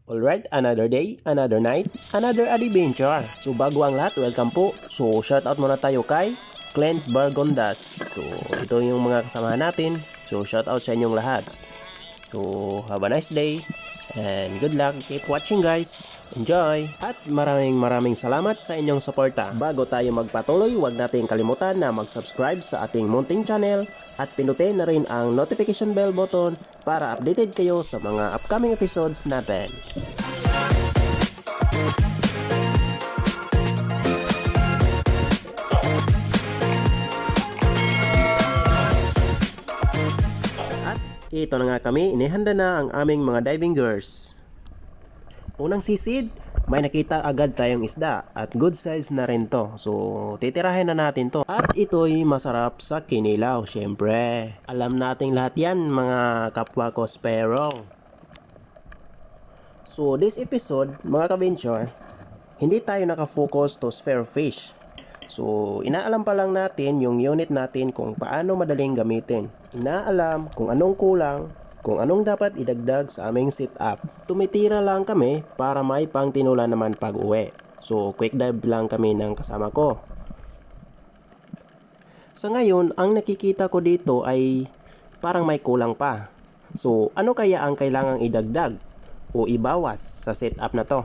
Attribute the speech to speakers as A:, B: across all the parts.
A: Alright, another day, another night, another adventure. So bago ang lahat, welcome po. So shoutout muna tayo kay Clint Bargondas. So ito yung mga kasamahan natin. So shoutout sa inyong lahat. So have a nice day and good luck. Keep watching guys. Enjoy! At maraming salamat sa inyong suporta. Bago tayo magpatuloy, huwag nating kalimutan na mag-subscribe sa ating munting channel at pinutin na rin ang notification bell button para updated kayo sa mga upcoming episodes natin. At ito na nga kami, inihanda na ang aming mga diving gears. Unang sisid, may nakita agad tayong isda at good size na rin to. So titirahin na natin to. At ito'y masarap sa kinilaw syempre. Alam nating lahat yan mga kapwa ko spero. So this episode mga ka-venture, hindi tayo nakafocus to spare fish. So inaalam pa lang natin yung unit natin kung paano madaling gamitin. Inaalam kung anong kulang, kung anong dapat idagdag sa aming setup. Tumitira lang kami para may pangtinula naman pag uwi. So quick dive lang kami ng kasama ko. Sa ngayon, ang nakikita ko dito ay parang may kulang pa. So ano kaya ang kailangang idagdag o ibawas sa setup na to?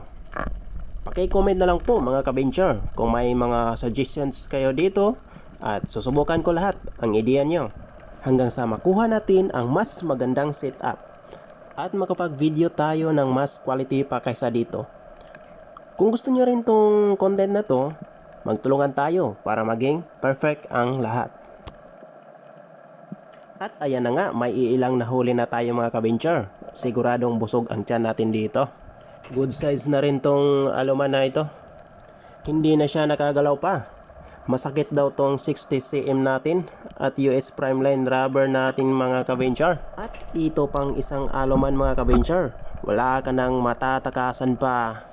A: Paki-comment na lang po mga ka-venture kung may mga suggestions kayo dito at susubukan ko lahat ang ideya nyo hanggang sa makuha natin ang mas magandang setup at makapag-video tayo ng mas quality pa kaysa dito. Kung gusto nyo rin tong content na to, magtulungan tayo para maging perfect ang lahat. At ayan na nga, may iilang nahuli na tayo mga ka-venture. Siguradong busog ang tiyan natin dito. Good size na rin tong aluman na ito. Hindi na siya nakagalaw pa. Masakit daw tong 60 cm natin at US prime line rubber natin mga ka-venture. At ito pang isang aluman mga ka-venture. Wala ka nang matatakasan pa.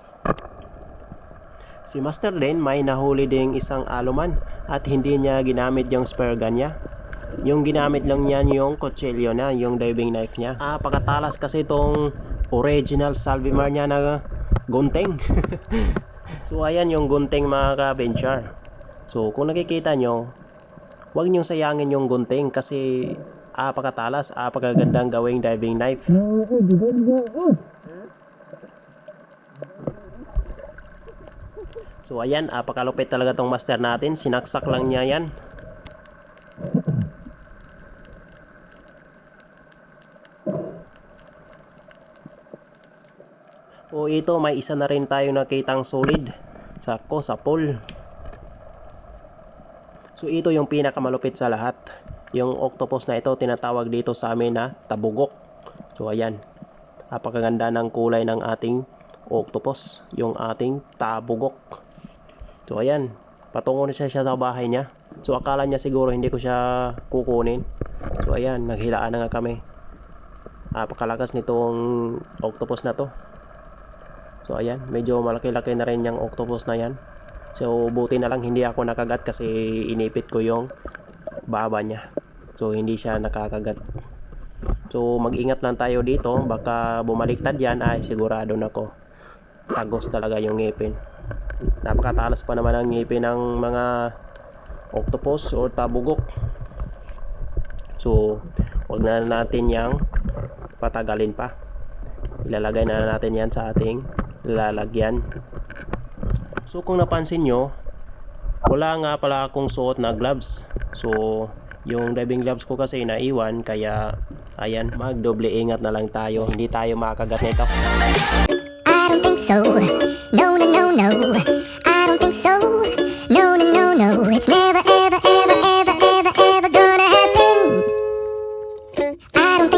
A: Si Master din may nahuli ding isang aluman at hindi niya ginamit yung spare gun niya. Yung ginamit lang niya yung kutsilyo na, yung diving knife niya. Pakatalas kasi itong original Salvimar niya na gunting. So ayan yung gunting mga ka-venture. So kung nakikita nyo, huwag nyo sayangin yung gunting kasi apakatalas, apakagandang gawing diving knife. So ayan, apakalupit talaga tong master natin, sinaksak lang niya yan. O ito, may isa na rin tayo nakitang solid sa pool. So ito yung pinakamalupit sa lahat. Yung octopus na ito tinatawag dito sa amin na tabugok. So ayan, napakaganda ng kulay ng ating octopus, yung ating tabugok. So ayan, patungo na siya sa bahay niya. So akala niya siguro hindi ko siya kukunin. So ayan, naghilaan na nga kami. Napakalakas nitong octopus na to. So ayan, medyo malaki-laki na rin yung octopus na yan. So buti na lang hindi ako nakagat kasi inipit ko yung baba niya. So hindi siya nakakagat. So mag-ingat lang tayo dito, baka bumaliktad yan ay sigurado na ko tagos talaga yung ngipin. Napakatalas pa naman ang ngipin ng mga octopus o tabugok. So wag na natin yang patagalin pa. Ilalagay na natin yan sa ating lalagyan. So kung napansin nyo, wala nga pala akong suot na gloves. So yung diving gloves ko kasi naiwan, kaya ayan, magdoble ingat na lang tayo, hindi tayo makagat nito.
B: I don't think so. No, no, no, no.